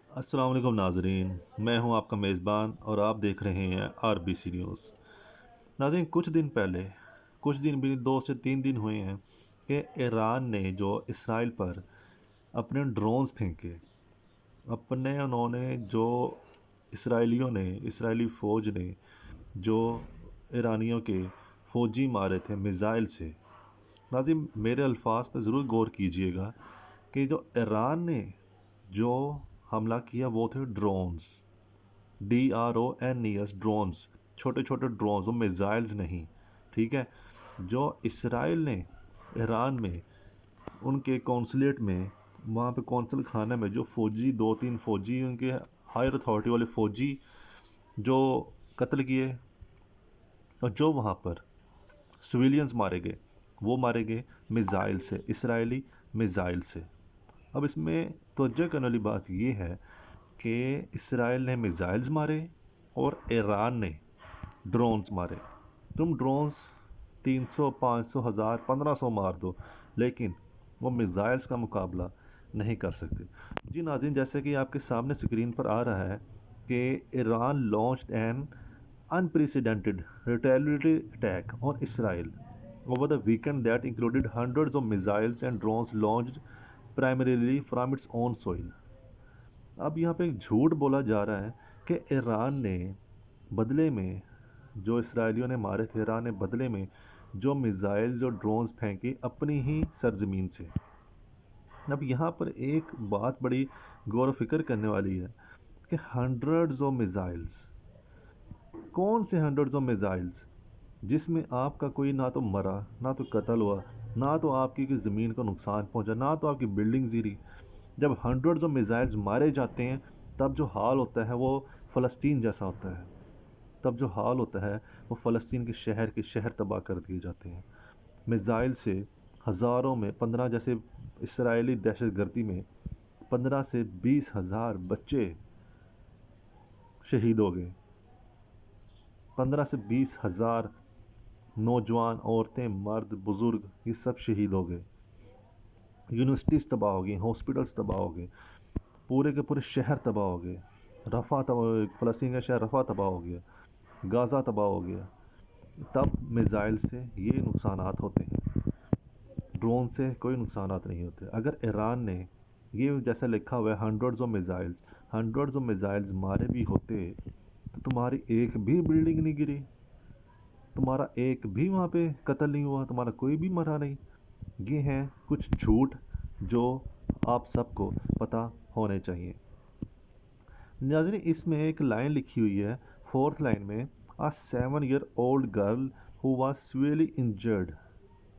السلام علیکم ناظرین، میں ہوں آپ کا میزبان اور آپ دیکھ رہے ہیں RBC نیوز۔ ناظرین، کچھ دن بھی 2 سے 3 دن ہوئے ہیں کہ ایران نے جو اسرائیل پر اپنے ڈرونز پھینکے، انہوں نے جو اسرائیلی فوج نے جو ایرانیوں کے فوجی مارے تھے میزائل سے۔ ناظرین، میرے الفاظ پہ ضرور غور کیجئے گا کہ جو ایران نے جو حملہ کیا وہ تھے ڈرونز، DRONES، ڈرونز، چھوٹے چھوٹے ڈرونز، وہ میزائلز نہیں، ٹھیک ہے۔ جو اسرائیل نے ایران میں ان کے کونسلیٹ میں، وہاں پہ کونسل خانے میں جو فوجی 2-3 فوجی، ان کے ہائر اتھارٹی والے فوجی جو قتل کیے، اور جو وہاں پر سویلینز مارے گئے، وہ مارے گئے میزائل سے، اسرائیلی میزائل سے۔ اب اس میں توجہ کرنے والی بات یہ ہے کہ اسرائیل نے میزائلز مارے اور ایران نے ڈرونز مارے۔ تم ڈرونز 300، 500، 1000، 1500 مار دو، لیکن وہ میزائلز کا مقابلہ نہیں کر سکتے۔ جی ناظرین، جیسے کہ آپ کے سامنے سکرین پر آ رہا ہے کہ Iran launched an unprecedented retaliatory attack on Israel over the weekend that included hundreds of missiles and drones launched primarily from its own soil۔ اب یہاں پہ ایک جھوٹ بولا جا رہا ہے کہ ایران نے بدلے میں جو اسرائیلیوں نے مارے تھے، ایران نے بدلے میں جو میزائلز اور ڈرونز پھینکے اپنی ہی سرزمین سے۔ اب یہاں پر ایک بات بڑی غور و فکر کرنے والی ہے کہ ہنڈریڈز آف میزائلز، کون سے ہنڈریڈز آف میزائلز جس میں آپ کا کوئی نہ تو مرا، نہ تو قتل ہوا، نہ تو آپ کی زمین کو نقصان پہنچا، نہ تو آپ کی بلڈنگ گری۔ جب ہنڈریڈز آف میزائلز مارے جاتے ہیں تب جو حال ہوتا ہے وہ فلسطین جیسا ہوتا ہے۔ تب جو حال ہوتا ہے وہ فلسطین کے شہر تباہ کر دیے جاتے ہیں میزائل سے۔ ہزاروں میں 15، جیسے اسرائیلی دہشت گردی میں 15 سے 20 ہزار بچے شہید ہو گئے، 15 سے 20 ہزار نوجوان، عورتیں، مرد، بزرگ، یہ سب شہید ہو گئے۔ یونیورسٹیز تباہ ہو گئی، ہاسپٹلز تباہ ہو گئے، پورے کے پورے شہر تباہ ہو گئے، فلسطین کا شہر رفح تباہ ہو گیا، غازہ تباہ ہو گیا۔ تب میزائل سے یہ نقصانات ہوتے ہیں، ڈرون سے کوئی نقصانات نہیں ہوتے۔ اگر ایران نے یہ جیسا لکھا ہوا ہے ہنڈریڈز آف میزائلز مارے بھی ہوتے تو تمہاری ایک بھی بلڈنگ نہیں گری، تمہارا ایک بھی وہاں پہ قتل نہیں ہوا، تمہارا کوئی بھی مرا نہیں۔ یہ ہیں کچھ جھوٹ جو آپ سب کو پتہ ہونے چاہیے۔ ناظرین، اس میں ایک لائن لکھی ہوئی ہے، 4th لائن میں، A 7-year-old girl who was severely injured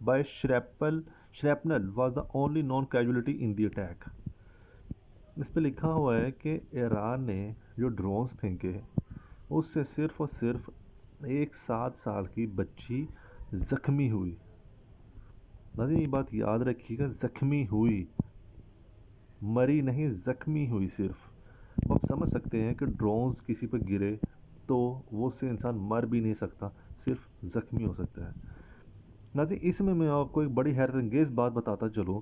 by shrapnel was the only known casualty in the attack۔ اس پہ لکھا ہوا ہے کہ ایران نے جو ڈرونز پھینکے اس سے صرف اور صرف ایک 7 سال کی بچی زخمی ہوئی۔ ناظرین، یہ بات یاد رکھیے گا، زخمی ہوئی، مری نہیں، زخمی ہوئی صرف۔ آپ سمجھ سکتے ہیں کہ ڈرونز کسی پہ گرے تو وہ سے انسان مر بھی نہیں سکتا، صرف زخمی ہو سکتا ہے۔ ناظرین، اس میں آپ کو ایک بڑی حیرت انگیز بات بتاتا چلوں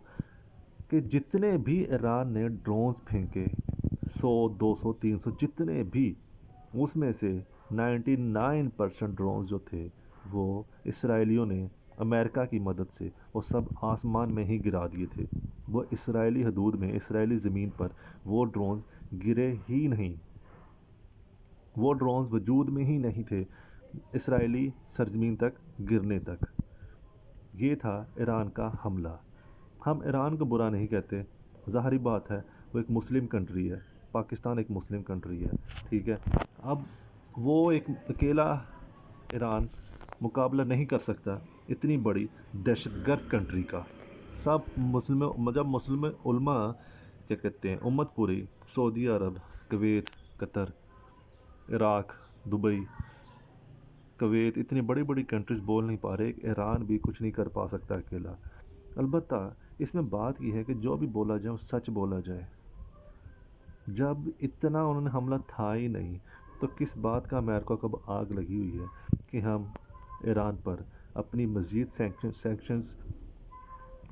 کہ جتنے بھی ایران نے ڈرونز پھینکے، 100، 200، 300، جتنے بھی، اس میں سے 99% ڈرونز جو تھے وہ اسرائیلیوں نے امریکہ کی مدد سے وہ سب آسمان میں ہی گرا دیے تھے۔ وہ اسرائیلی حدود میں، اسرائیلی زمین پر وہ ڈرونز گرے ہی نہیں، وہ ڈرونز وجود میں ہی نہیں تھے اسرائیلی سرزمین تک گرنے تک۔ یہ تھا ایران کا حملہ۔ ہم ایران کو برا نہیں کہتے، ظاہری بات ہے وہ ایک مسلم کنٹری ہے، پاکستان ایک مسلم کنٹری ہے، ٹھیک ہے۔ اب وہ ایک اکیلا ایران مقابلہ نہیں کر سکتا اتنی بڑی دہشت گرد کنٹری کا۔ جب مسلم علماء کیا کہتے ہیں، امت پوری، سعودی عرب، کویت، قطر، عراق، دبئی، کویت، اتنی بڑی بڑی کنٹریز بول نہیں پا رہے، ایک ایران بھی کچھ نہیں کر پا سکتا اکیلا۔ البتہ اس میں بات یہ ہے کہ جو بھی بولا جائے وہ سچ بولا جائے۔ جب اتنا انہوں نے حملہ تھا ہی نہیں تو کس بات کا امریکہ کو اب آگ لگی ہوئی ہے کہ ہم ایران پر اپنی مزید سینکشنز،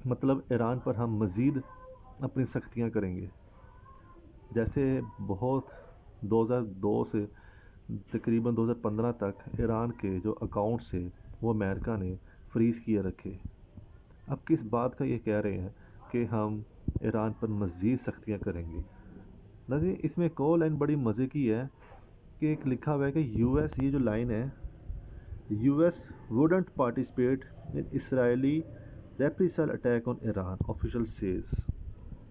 مطلب ایران پر ہم مزید اپنی سختیاں کریں گے۔ جیسے بہت 2002 سے تقریباً 2015 تک ایران کے جو اکاؤنٹس تھے وہ امریکہ نے فریز کیے رکھے. اب کس بات کا یہ کہہ رہے ہیں کہ ہم ایران پر مزید سختیاں کریں گے. ناظرین اس میں ایک اور لائن بڑی مزے کی ہے کہ ایک لکھا ہوا ہے کہ یو ایس، یہ جو لائن ہے، U S wouldn't participate in Israeli reprisal attack on Iran officials says.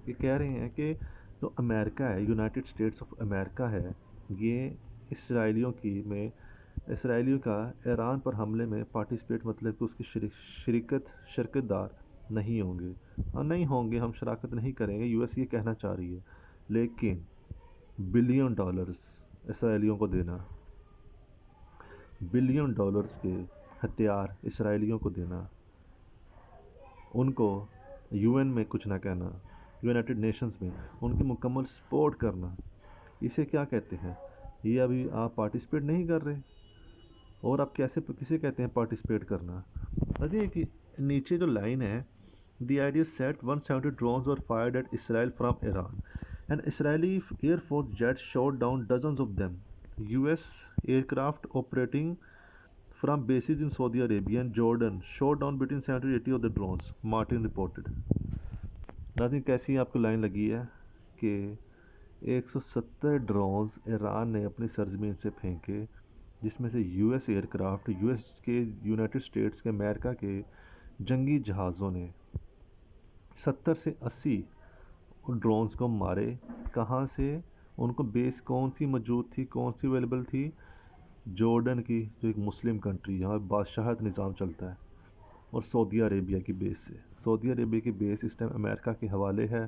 یہ کہہ رہے ہیں کہ جو امریکہ ہے، یونائٹڈ اسٹیٹس آف امریکہ ہے، یہ اسرائیلیوں کا ایران پر حملے میں پارٹیسپیٹ مطلب کہ اس کی شرکت دار نہیں ہوں گے. ہاں نہیں ہوں گے، ہم شراکت نہیں کریں گے، یو ایس یہ کہنا چاہ رہی ہے. لیکن بلین ڈالرز اسرائیلیوں کو دینا، بلین ڈالرز کے ہتھیار اسرائیلیوں کو دینا، ان کو یو این میں کچھ نہ کہنا، یونائٹڈ نیشنز میں ان کی مکمل سپورٹ کرنا، اسے کیا کہتے ہیں؟ یہ ابھی آپ پارٹیسپیٹ نہیں کر رہے، اور آپ کسے کہتے ہیں پارٹیسپیٹ کرنا؟ اجی کہ نیچے جو لائن ہے، دی آئیڈیا سیٹ 170 drones were fired at Israel from Iran and Israeli air force jet shot down dozens of them. U S aircraft operating from bases in Saudi Arabia and Jordan shot down between 70 to 80 of the drones, Martin reported. ناظرین کیسی آپ کو line لگی ہے کہ 170 drones Iran نے اپنی سرزمین سے پھینکے، جس میں سے U S aircraft, U S کے، یونائٹڈ اسٹیٹس کے، امریکہ کے جنگی جہازوں نے 70 سے 80 ڈرونز کو مارے. کہاں سے؟ ان کو بیس کون سی موجود تھی، کون سی اویلیبل تھی؟ جارڈن کی، جو ایک مسلم کنٹری، یہاں بادشاہت نظام چلتا ہے، اور سعودی عربیہ کی بیس سے. سعودی عربیہ کی بیس اس ٹائم امریکہ کے حوالے ہے،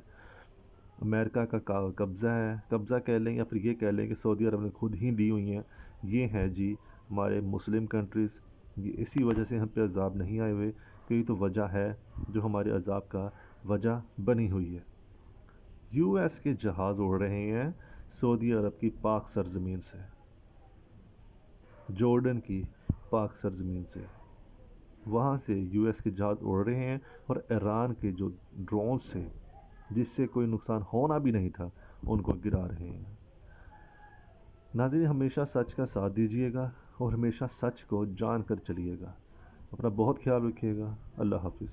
امریکہ کا قبضہ ہے، قبضہ کہہ لیں یا پھر یہ کہہ لیں کہ سعودی عرب نے خود ہی دی ہوئی ہیں. یہ ہیں جی ہمارے مسلم کنٹریز. یہ اسی وجہ سے ہم پہ عذاب نہیں آئے ہوئے، کہ یہ تو وجہ ہے جو ہمارے عذاب کا وجہ بنی ہوئی ہے. یو ایس کے جہاز اڑ رہے ہیں سعودی عرب کی پاک سرزمین سے، جارڈن کی پاک سرزمین سے، وہاں سے یو ایس کے جہاز اڑ رہے ہیں، اور ایران کے جو ڈرونز تھے جس سے کوئی نقصان ہونا بھی نہیں تھا ان کو گرا رہے ہیں. ناظرین ہمیشہ سچ کا ساتھ دیجیے گا اور ہمیشہ سچ کو جان کر چلیے گا. اپنا بہت خیال رکھیے گا. اللہ حافظ.